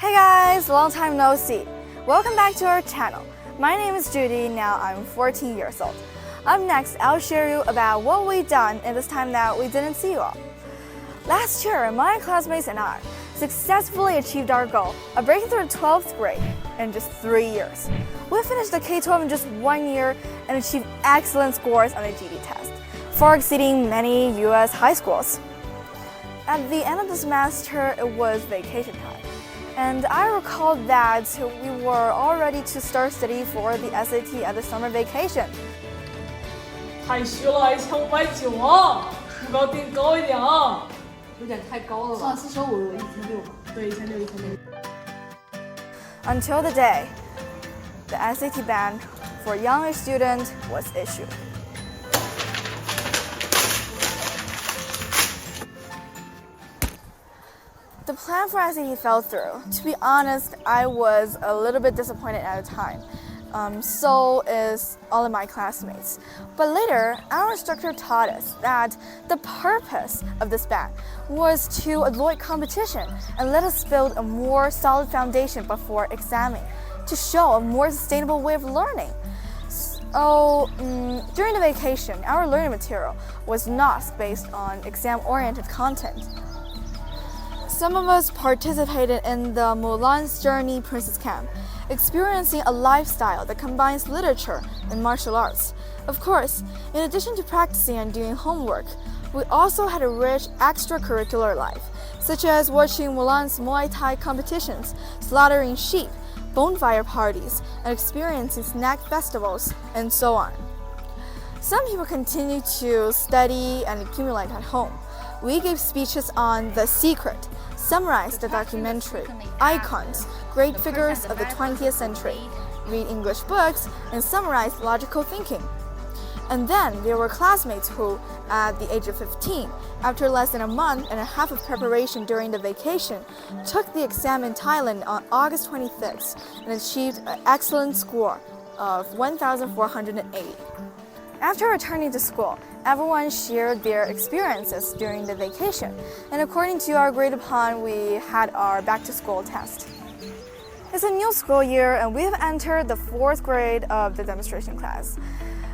Hey guys, long time no see. Welcome back to our channel. My name is Judy, now I'm 14 years old. Up next, I'll share you about what we've done in this time that we didn't see you all. Last year, my classmates and I successfully achieved our goal of breaking through the 12th grade in just 3 years. We finished the K-12 in just 1 year and achieved excellent scores on the GD test, far exceeding many US high schools. At the end of the semester, it was vacation time, and I recall that we were all ready to start studying for the SAT at the summer vacation. 太虚了，1590啊！目标定高一点啊！有点太高了吧？上次说我1600吧？对，1600。Until the day, the SAT ban for younger students was issued. The plan for SAT fell through. To be honest, I was a little bit disappointed at the time. So is all of my classmates. But later, our instructor taught us that the purpose of this ban was to avoid competition and let us build a more solid foundation before examining, to show a more sustainable way of learning. So, during the vacation, our learning material was not based on exam-oriented content. Some of us participated in the Mulan's Journey Princess Camp, experiencing a lifestyle that combines literature and martial arts. Of course, in addition to practicing and doing homework, we also had a rich extracurricular life, such as watching Mulan's Muay Thai competitions, slaughtering sheep, bonfire parties, and experiencing snack festivals, and so on. Some people continue to study and accumulate at home. We gave speeches on The Secret, summarized the documentary, Icons, Great Figures of the 20th Century, read English books, and summarize logical thinking. And then there were classmates who, at the age of 15, after less than a month and a half of preparation during the vacation, took the exam in Thailand on August 26th and achieved an excellent score of 1,480. After returning to school, everyone shared their experiences during the vacation, and according to our grade upon, we had our back-to-school test. It's a new school year, and we have entered the 4th grade of the demonstration class.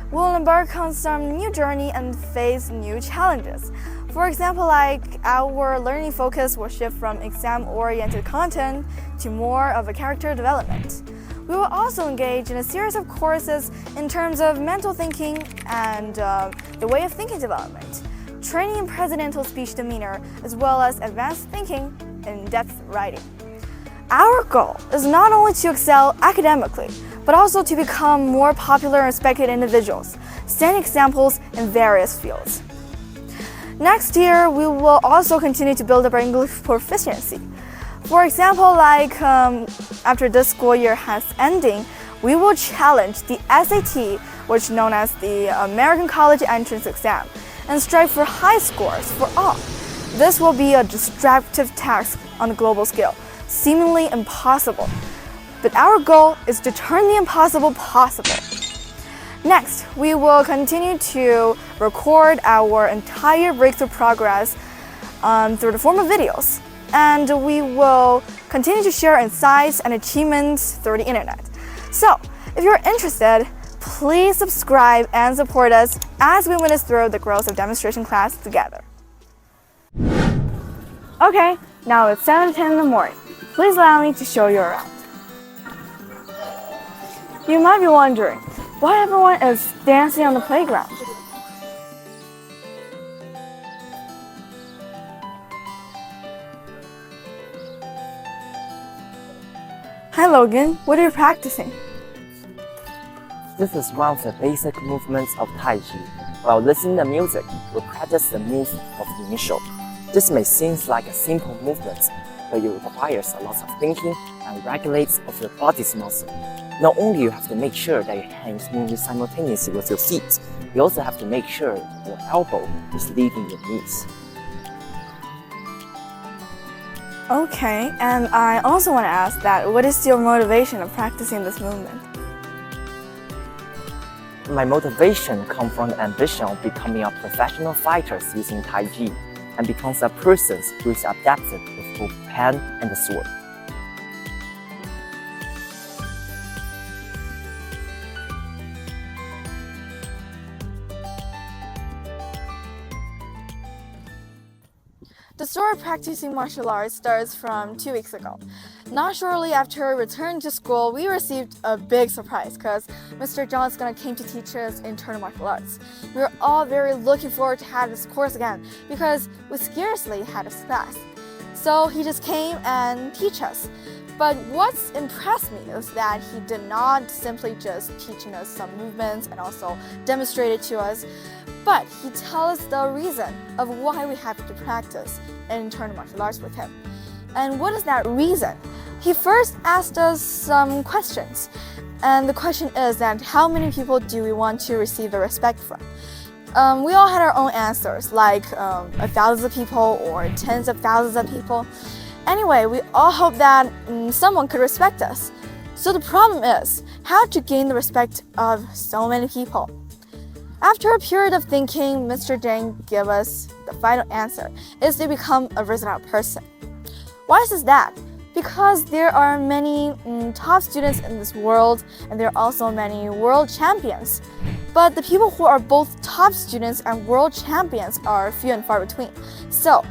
We'll embark on some new journey and face new challenges. For example, like our learning focus will shift from exam-oriented content to more of a character development. We will also engage in a series of courses in terms of mental thinking and the way of thinking development, training in presidential speech demeanor, as well as advanced thinking and in-depth writing. Our goal is not only to excel academically, but also to become more popular and respected individuals, setting examples in various fields. Next year, we will also continue to build up our English proficiency. For example, like after this school year has ending, we will challenge the SAT, which is known as the American College Entrance Exam, and strive for high scores for all. This will be a disruptive task on the global scale, seemingly impossible. But our goal is to turn the impossible possible. Next, we will continue to record our entire breakthrough progress through the form of videos. And we will continue to share insights and achievements through the internet. So, if you're interested, please subscribe and support us as we witness through the growth of demonstration class together. Okay, now it's 7:10 in the morning. Please allow me to show you around. You might be wondering why everyone is dancing on the playground. Hi Logan, what are you practicing? This is one of the basic movements of Tai Chi. While listening to music, we practice the move of initial. This may seem like a simple movement, but it requires a lot of thinking and regulates of your body's muscle. Not only you have to make sure that your hands move simultaneously with your feet, you also have to make sure your elbow is leading your knees. Okay, and I also want to ask that what is your motivation of practicing this movement? My motivation comes from the ambition of becoming a professional fighter using Tai Chi and becomes a person who is adapted with both pen and the sword. The story of practicing martial arts starts from 2 weeks ago. Not shortly after returning to school, we received a big surprise because Mr. John is going to came to teach us internal martial arts. We were all very looking forward to have this course again because we scarcely had this class. So he just came and teach us. But what's impressed me is that he did not simply just teaching us some movements and also demonstrated to us, but he tells us the reason of why we have to practice internal martial arts with him. And what is that reason? He first asked us some questions. And the question is that how many people do we want to receive the respect from? We all had our own answers, like 1,000 people or tens of thousands of people. Anyway, we all hope that someone could respect us. So the problem is how to gain the respect of so many people. After a period of thinking, Mr. Jang gave us the final answer is to become a versatile person. Why is that? Because there are many top students in this world and there are also many world champions. But the people who are both top students and world champions are few and far between. So,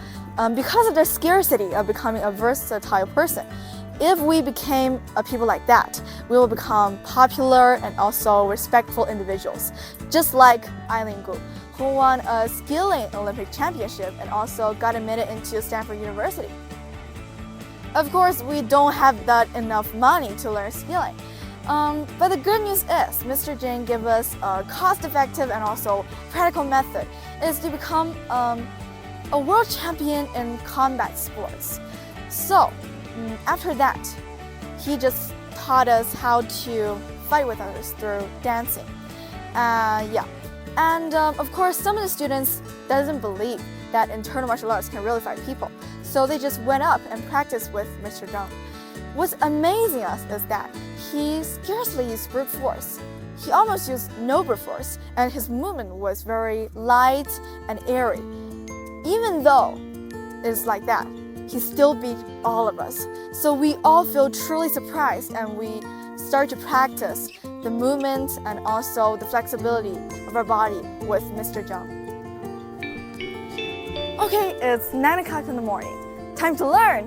because of the scarcity of becoming a versatile person, if we became people like that, we will become popular and also respectful individuals, just like Eileen Gu, who won a skilling Olympic championship and also got admitted into Stanford University. Of course, we don't have that enough money to learn skilling. But the good news is, Mr. Jane gave us a cost-effective and also practical method is to become a world champion in combat sports. So, after that, he just taught us how to fight with others through dancing. And of course, some of the students doesn't believe that internal martial arts can really fight people. So they just went up and practiced with Mr. Zhang. What's amazing us is that he scarcely used brute force. He almost used no brute force, and his movement was very light and airy. Even though it's like that, he still beat all of us. So we all feel truly surprised and we start to practice the movement and also the flexibility of our body with Mr. Zhang. Okay, it's 9 o'clock in the morning. Time to learn!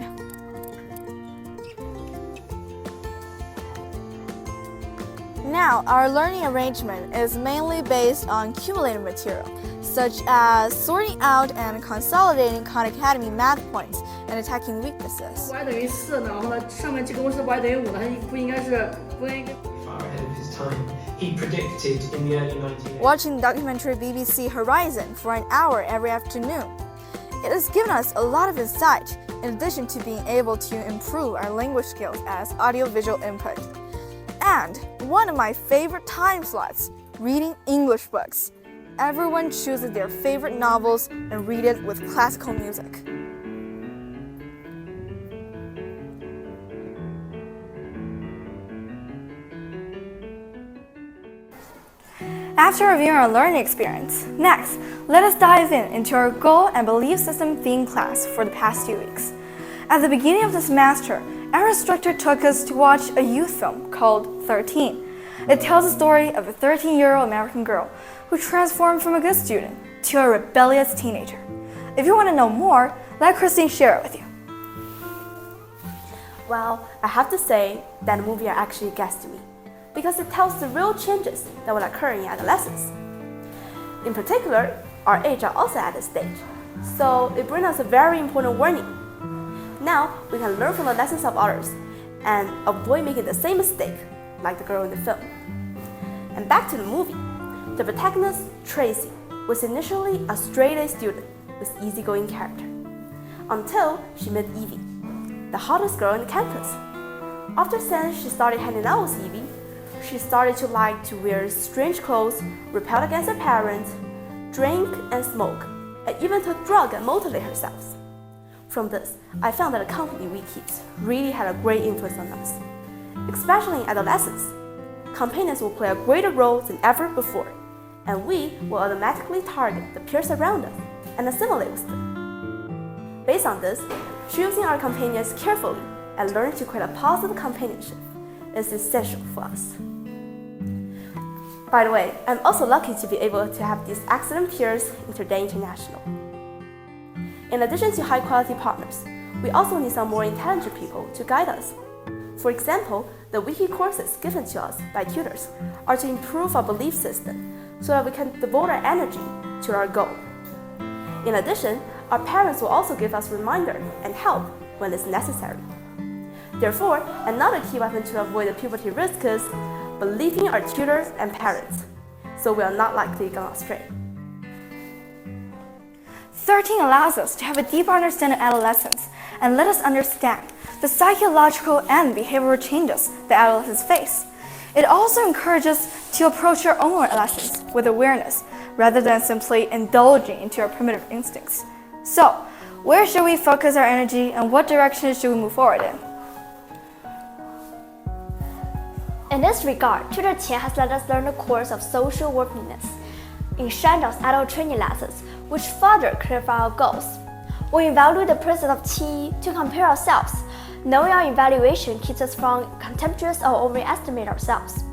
Now, our learning arrangement is mainly based on cumulative material, such as sorting out and consolidating Khan Academy math points and attacking weaknesses. y 等于4呢，然后呢，上面这个公式 y 等于5呢，它不应该。 Far ahead of his time, he predicted in the early 1980s. Watching the documentary BBC Horizon for an hour every afternoon. It has given us a lot of insight, in addition to being able to improve our language skills as audiovisual input. And one of my favorite time slots, reading English books. Everyone chooses their favorite novels and read it with classical music. After reviewing our learning experience, next, let us dive into our goal and belief system theme class for the past 2 weeks. At the beginning of the semester, our instructor took us to watch a youth film called 13. It tells the story of a 13-year-old American girl who transformed from a good student to a rebellious teenager. If you want to know more, let Christine share it with you. Well, I have to say that the movie actually gets to me, because it tells the real changes that will occur in adolescence. In particular, our age are also at this stage, so it brings us a very important warning. Now, we can learn from the lessons of others and avoid making the same mistake like the girl in the film. And back to the movie. The protagonist, Tracy, was initially a straight-A student with easygoing character, until she met Evie, the hottest girl on the campus. After since she started hanging out with Evie, she started to like to wear strange clothes, rebel against her parents, drink and smoke, and even to drug and mutilate herself. From this, I found that the company we keep really had a great influence on us. Especially in adolescence, companions will play a greater role than ever before, and we will automatically target the peers around us and assimilate with them. Based on this, choosing our companions carefully and learning to create a positive companionship is essential for us. By the way, I'm also lucky to be able to have these excellent peers in Today International. In addition to high-quality partners, we also need some more intelligent people to guide us. For example, the wiki courses given to us by tutors are to improve our belief system so that we can devote our energy to our goal. In addition, our parents will also give us reminders and help when it's necessary. Therefore, another key weapon to avoid the puberty risk is believing our tutors and parents, so we are not likely to go astray. 13 allows us to have a deeper understanding of adolescence and let us understand the psychological and behavioral changes that adolescents face. It also encourages to approach our own adolescence with awareness rather than simply indulging into our primitive instincts. So, where should we focus our energy and what direction should we move forward in? In this regard, Tutor Qian has let us learn the course of social worthiness in Shanzhang's adult training lessons, which further clarify our goals. We evaluate the process of qi to compare ourselves. Knowing our evaluation keeps us from contemptuous or overestimate ourselves.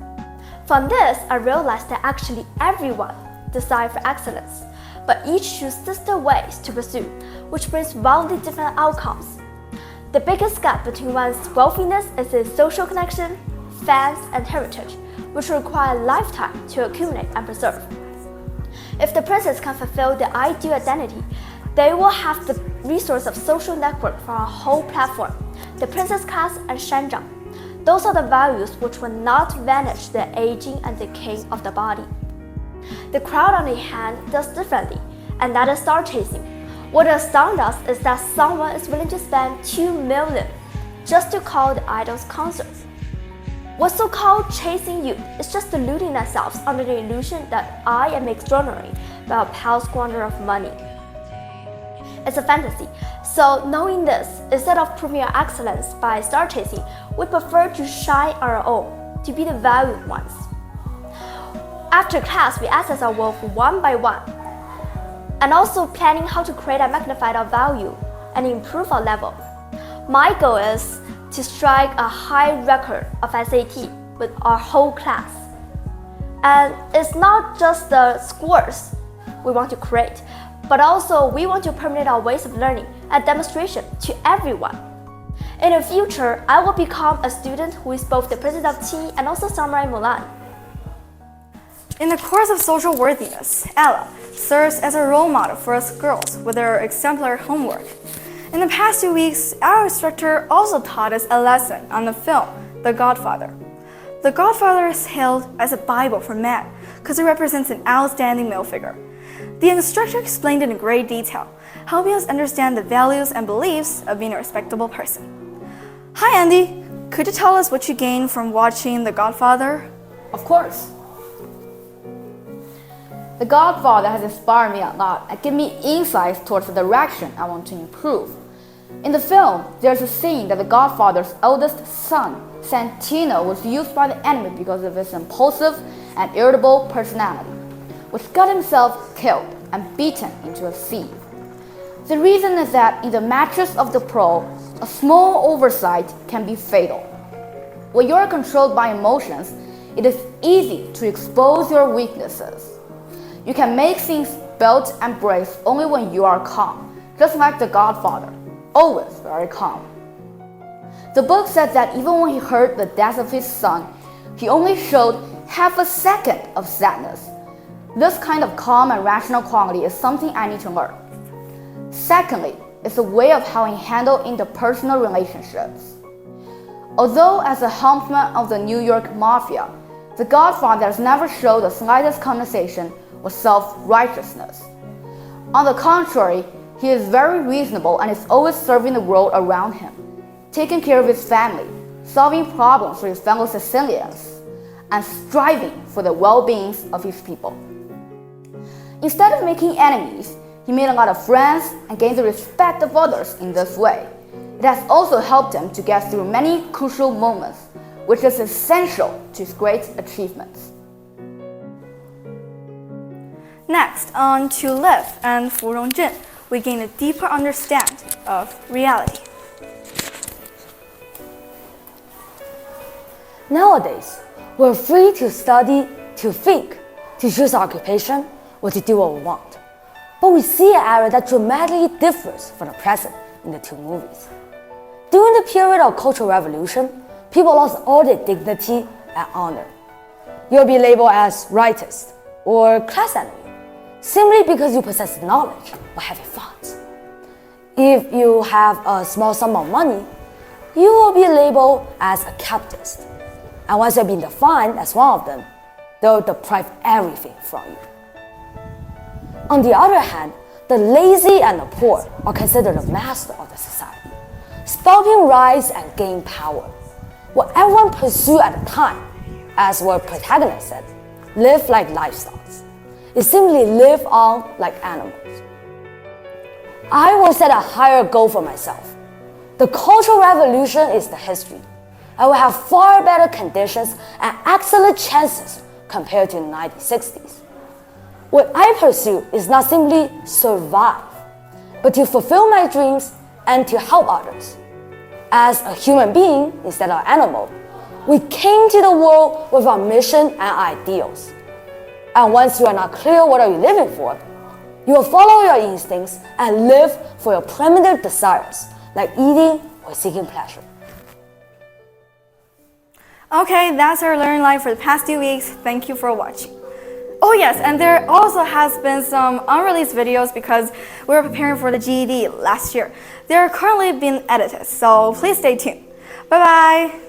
From this, I realized that actually everyone desires for excellence, but each chooses distinct ways to pursue, which brings wildly different outcomes. The biggest gap between one's wealthiness is its social connection, fans, and heritage, which require a lifetime to accumulate and preserve. If the princess can fulfill the ideal identity, they will have the resource of social network for our whole platform, the princess class and Shanzhang. Those are the values which will not vanish the aging and decay of the body. The crowd on the hand does differently, and that is star chasing. What astounds us is that someone is willing to spend 2 million just to call the idol's concert. What so-called chasing youth is just deluding themselves under the illusion that I am extraordinary by a pile squander of money. It's a fantasy, so knowing this, instead of proving our excellence by star chasing, we prefer to shine our own, to be the valued ones. After class, we assess our work one by one, and also planning how to create and magnify our value and improve our level. My goal is to strike a high record of SAT with our whole class. And it's not just the scores we want to create, but also we want to permeate our ways of learning and demonstration to everyone. In the future, I will become a student who is both the Princess of Qi and also Samurai Mulan. In the course of social worthiness, Ella serves as a role model for us girls with her exemplary homework. In the past 2 weeks, our instructor also taught us a lesson on the film The Godfather. The Godfather is hailed as a Bible for men because it represents an outstanding male figure. The instructor explained it in great detail, helping us understand the values and beliefs of being a respectable person. Hi Andy, could you tell us what you gained from watching The Godfather? Of course. The Godfather has inspired me a lot and given me insights towards the direction I want to improve. In the film, there's a scene that the Godfather's eldest son, Santino, was used by the enemy because of his impulsive and irritable personality, which got himself killed and beaten into a sea. The reason is that in the mattress of the pro, a small oversight can be fatal. When you are controlled by emotions, it is easy to expose your weaknesses. You can make things belt and brace only when you are calm, just like the Godfather, always very calm. The book said that even when he heard the death of his son, he only showed half a second of sadness. This kind of calm and rational quality is something I need to learn. Secondly, it's a way of how he handled interpersonal relationships. Although as a helmsman of the New York Mafia, the Godfather has never showed the slightest condescension or self-righteousness. On the contrary, he is very reasonable and is always serving the world around him, taking care of his family, solving problems for his fellow Sicilians, and striving for the well-being of his people. Instead of making enemies, he made a lot of friends and gained the respect of others in this way. It has also helped him to get through many crucial moments, which is essential to his great achievements. Next, on to Liv and Fu Rongjun, we gain a deeper understanding of reality. Nowadays, we're free to study, to think, to choose occupation, or to do what we want. but we see an era that dramatically differs from the present in the two movies. During the period of Cultural Revolution, people lost all their dignity and honor. You'll be labeled as rightist or class enemy, simply because you possess knowledge or heavy thoughts. If you have a small sum of money, you will be labeled as a capitalist. And once you've been defined as one of them, they'll deprive everything from you. On the other hand, the lazy and the poor are considered the master of the society, sculpting rise and gain power. What everyone pursued at the time, as what protagonist said, live like livestock. It simply live on like animals. I will set a higher goal for myself. The Cultural Revolution is the history. I will have far better conditions and excellent chances compared to the 1960s. What I pursue is not simply survive, but to fulfill my dreams and to help others. As a human being instead of an animal, we came to the world with our mission and ideals. And once you are not clear what are you living for, you will follow your instincts and live for your primitive desires, like eating or seeking pleasure. Okay, that's our Learning Life for the past 2 weeks. Thank you for watching. Oh yes, and there also has been some unreleased videos because we were preparing for the GED last year. They are currently being edited, so please stay tuned. Bye bye!